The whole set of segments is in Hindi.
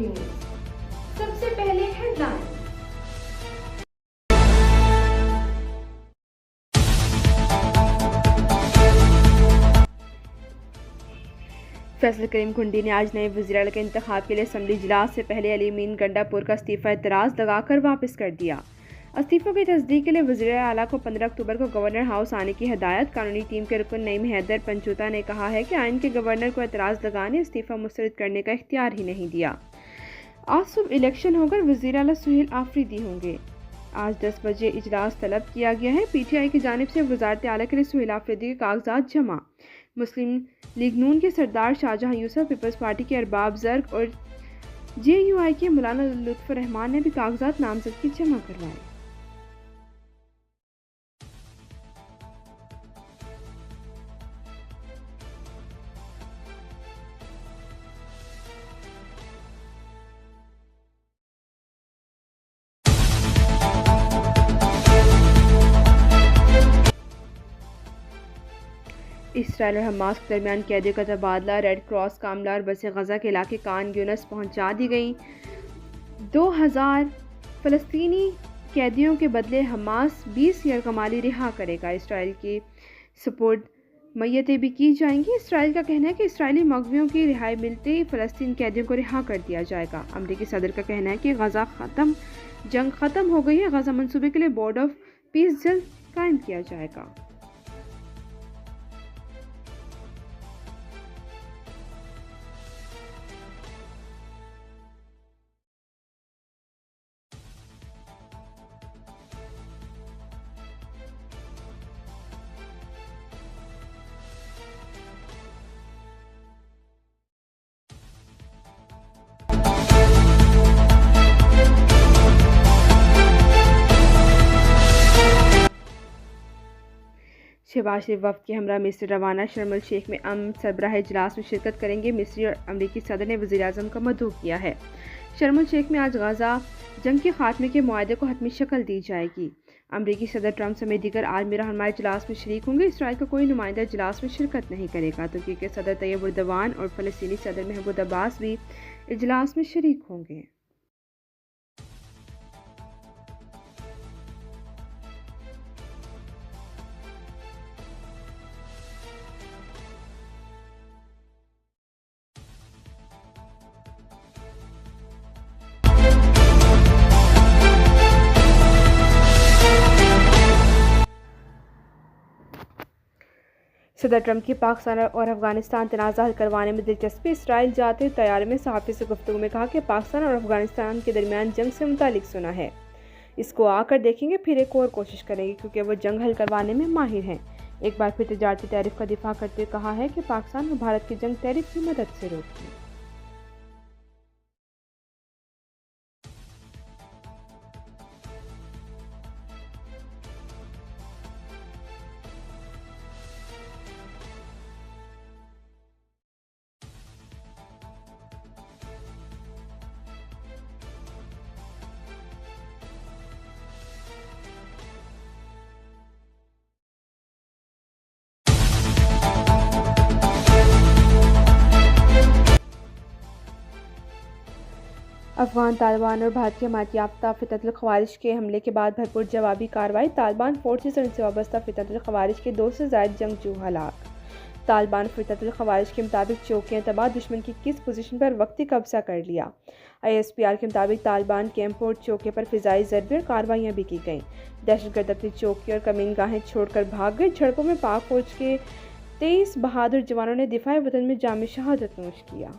TV news. सबसे पहले हेडलाइन। फैसल करीम खुंडी ने आज नए वज़ीर-ए-आला के इंतखाब के लिए असम्बली इजलास से पहले अली अमीन गंडापुर का इस्तीफ़ा एतराज़ लगाकर वापस कर दिया। इस्तीफ़ों की तस्दीक के लिए वज़ीर-ए-आला को 15 अक्टूबर को गवर्नर हाउस आने की हिदायत। कानूनी टीम के रुकन नईम हैदर पंचूता ने कहा है कि आइन के गवर्नर को एतराज़ लगाने इस्तीफ़ा मुस्तरद करने का इख्तियार ही नहीं दिया। आज सुबह इलेक्शन होकर वज़ीर-ए-आला सुहेल आफरीदी होंगे। आज 10 बजे इजलास तलब किया गया है। PTI की जानिब से वज़ारत आला के लिए सुहेल आफरीदी के कागजात जमा। मुस्लिम लीग नून के सरदार शाहजहां यूसुफ, पीपल्स पार्टी के अरबाब जर्ग और JUI के मौलाना लुत्फ़ुर रहमान ने भी कागजात नामजदगी जमा करवाए। इसराइल और हमास के दरमियान कैदियों का तबादला। रेड क्रॉस का अमला और बसें गज़ा के इलाके कान यूनस पहुंचा दी गई। 2000 फ़लस्तीनी कैदियों के बदले हमास 20 यरगमाली रिहा करेगा। इसराइल की सपोर्ट मैयतें भी की जाएंगी। इसराइल का कहना है कि इसराइली मगवियों की रिहाई मिलते ही फ़लस्तीन कैदियों को रिहा कर दिया जाएगा। अमरीकी सदर का कहना है कि जंग ख़त्म हो गई है। गज़ा मंसूबे के लिए बोर्ड ऑफ पीस जल्द कायम किया जाएगा। शहबाज शरीफ वफ़द के हमरा मिस्र रवाना। शर्म अल शेख में सरबराह इजलास में शिरकत करेंगे। मिस्री और अमरीकी सदर ने वज़ीर आज़म का मदऊ किया है। शर्म अल शेख में आज गज़ा जंग के खात्मे के मुआहदे को हतमी शक्ल दी जाएगी। अमरीकी सदर ट्रंप समेत दीगर आलमी रहनुमा इजलास में शरीक होंगे। इसराइल का कोई नुमाइंदा इजलास में शिरकत नहीं करेगा। तुर्की के सदर तैयब एर्दोगान और फ़लस्तीनी सदर महमूद अब्बास भी इजलास में शरीक होंगे। सदर ट्रंप की पाकिस्तान और अफगानिस्तान तनाज़ा हल करवाने में दिलचस्पी। इसराइल जाते तैयारे में सहाफ़ी से गुफ्तगू में कहा कि पाकिस्तान और अफगानिस्तान के दरमियान जंग से मुतालिक सुना है, इसको आकर देखेंगे, फिर एक और कोशिश करेंगे क्योंकि वो जंग हल करवाने में माहिर हैं। एक बार फिर तिजारती टैरिफ का दिफा करते हुए कहा है कि पाकिस्तान और भारत की जंग टैरिफ की मदद से रोकी। अफगान तालिबान और भारत के हमायत याफ्ता फितरतुल ख़वारिज के हमले के बाद भरपूर जवाबी कार्रवाई। तालिबान फोर्सेस और इनसे वाबस्ता फितरतुल ख़वारिज के 2 से ज़ायद जंगजू हलाक। तालिबान फितरतुल ख़वारिज के मुताबिक चौकियाँ तबाह, दुश्मन की किस पोजीशन पर वक्ती कब्जा कर लिया। ISPR के मुताबिक तालिबान कैंप और चौके पर फ़िज़ाई ज़रबे और कार्रवाइयाँ भी की गईं। दहशतगर्द अपनी चौकी और कमीन गाहें छोड़कर भाग गए। झड़पों में पाक फौज के 23 बहादुर जवानों ने दिफाए वतन में जाम शहादत नोश किया।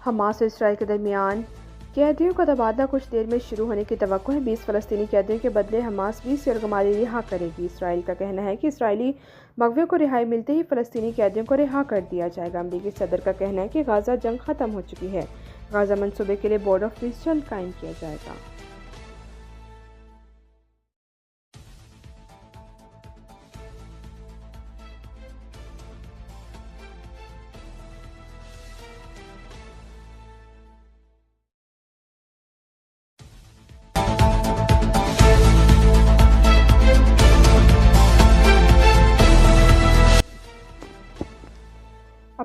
हमास और इसराइल के दरमियान कैदियों का तबादला कुछ देर में शुरू होने की तवक्को है। 20 फ़लस्तीनी कैदियों के बदले हमास 20 यरगमाली रिहा करेगी। इसराइल का कहना है कि इसराइली मगवियों को रिहाई मिलते ही फ़लस्तीनी कैदियों को रिहा कर दिया जाएगा। अमरीकी सदर का कहना है कि गाज़ा जंग ख़त्म हो चुकी है। गाज़ा मनसूबे के लिए बोर्ड ऑफ पीस जल्द कायम किया जाएगा।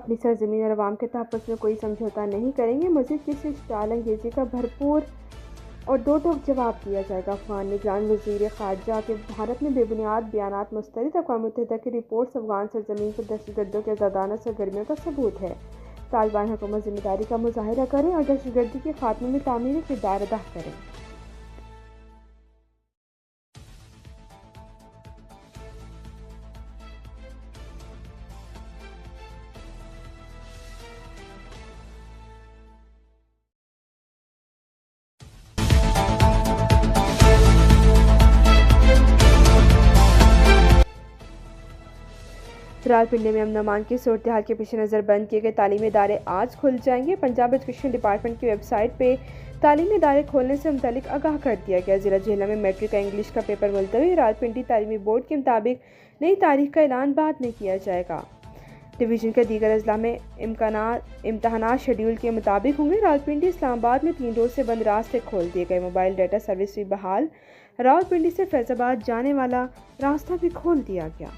अपनी सरजमीन और अवाम के तहफ़्फ़ुज़ में कोई समझौता नहीं करेंगे। मज़ीद किसी स्टाइल अंगेज़ी का भरपूर और दो टोक जवाब दिया जाएगा। अफगान निगरान वज़ीर ख़ारजा के भारत में बेबुनियाद बयानात मुस्तरद। अक़वाम मुत्तहिदा की रिपोर्ट्स अफ़गान सरजमीन पर दहशतगर्दों के आज़ादाना सरगर्मियों का सबूत है। तालिबान हुकूमत ज़िम्मेदारी का मुज़ाहिरा करें और दहशतगर्दी के खात्मे में तामीरी किरदार अदा करें। रावलपिंडी में अमन अमान की सूरत हाल के पेश नज़र बंद किए गए तालीमी इदारे आज खुल जाएंगे। पंजाब एजुकेशन डिपार्टमेंट की वेबसाइट पर तालीमी इदारे खोलने से मुतालिक आगाह कर दिया गया। ज़िला झेलम में मैट्रिक का इंग्लिश का पेपर मुलतवी। रावलपिंडी तालीमी बोर्ड के मुताबिक नई तारीख का ऐलान बाद में किया जाएगा। डिवीज़न के दीगर अजला में इम्तहानात शेड्यूल के मुताबिक होंगे। रावलपिंडी इस्लामाबाद में 3 रोज़ से बंद रास्ते खोल दिए गए। मोबाइल डाटा सर्विस भी बहाल। रावलपिंडी से फैज़ाबाद जाने वाला रास्ता भी खोल दिया गया।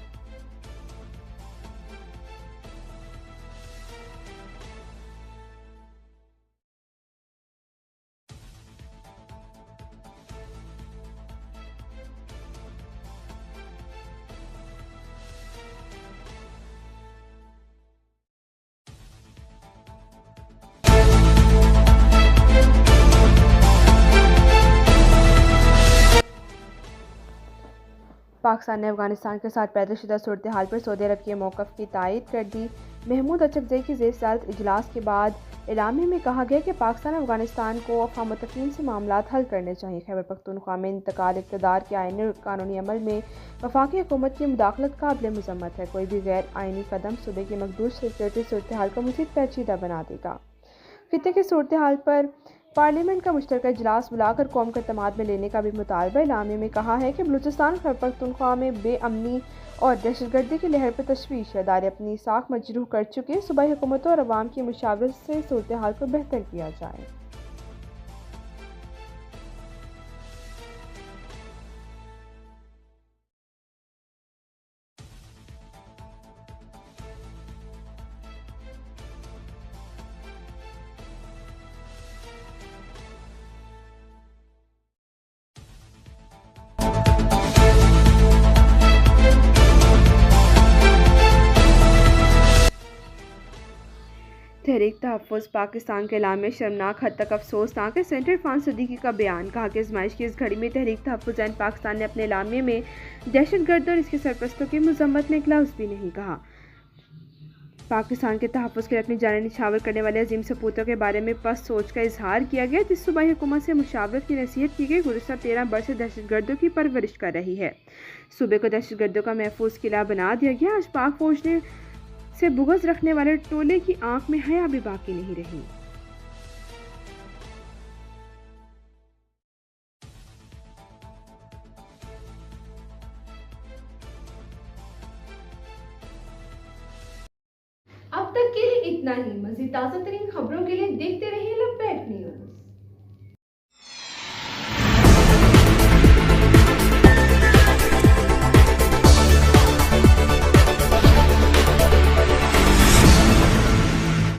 पाकिस्तान ने अफगानिस्तान के साथ पैदा शुदा सूरत हाल पर सऊदी अरब के मौक़िफ़ की तायद कर दी। महमूद अचकज़ई की ज़ेर सदारत इजलास के बाद एलामे में कहा गया कि पाकिस्तान अफगानिस्तान को अक़वाम मुत्तफ़ीक़ीन से मामलात हल करने चाहिए। खैबर पख्तूनख्वा में इंतकाल इक़्तिदार के आईनी और कानूनी अमल में वफ़ाक़ी हुकूमत की मुदाख़लत काबिल मज़म्मत है। कोई भी गैर आइनी कदम सूबे की मकदूर सिक्योरिटी सूरत हाल को मज़ीद पेचीदा बना देगा। खित्ते की सूरत हाल पर पार्लियामेंट का मुश्तरका इजलास बुलाकर कौम को एतमाद में लेने का भी मुतालबा। एलामे में कहा है कि बलूचिस्तान खैबर पख्तूनख्वा में बेअमनी और दहशतगर्दी की लहर पर तशवीश है। अदारे अपनी साख मजरूह कर चुके हैं। सूबाई हुकूमतों और अवाम की मुशावरत से सूरत हाल को बेहतर किया जाए। तहरीक तहफ़्फ़ुज़ पाकिस्तान के ऐलान में शर्मनाक हद तक अफसोसनाक है। सेनेटर इरफान सदीकी का बयान। कहा कि आज़माइश की इस घड़ी में तहरीक तहफ़्फ़ुज़ एंड पाकिस्तान ने अपने ऐलामे में दहशतगर्द और इसके सरपरस्तों की मज़म्मत में एक लफ्ज़ भी नहीं कहा। पाकिस्तान के तहफ़्फ़ुज़ के लिए अपनी जानें निछावर करने वाले अजीम सपूतों के बारे में पस्त सोच का इजहार किया गया। जिस सूबाई हुकूमत से मुशावरत की नसीहत की गई, गुज़श्ता 13 बरस से दहशतगर्दों की परवरिश कर रही है। सूबे को दहशतगर्दों का महफूज किला बना दिया गया। आज पाक फौज ने से बुग़्ज़ रखने वाले टोले की आंख में हया भी बाकी नहीं रही। अब तक के लिए इतना ही। मज़ीद ताज़ा तरीन खबरों के लिए देखते रहिए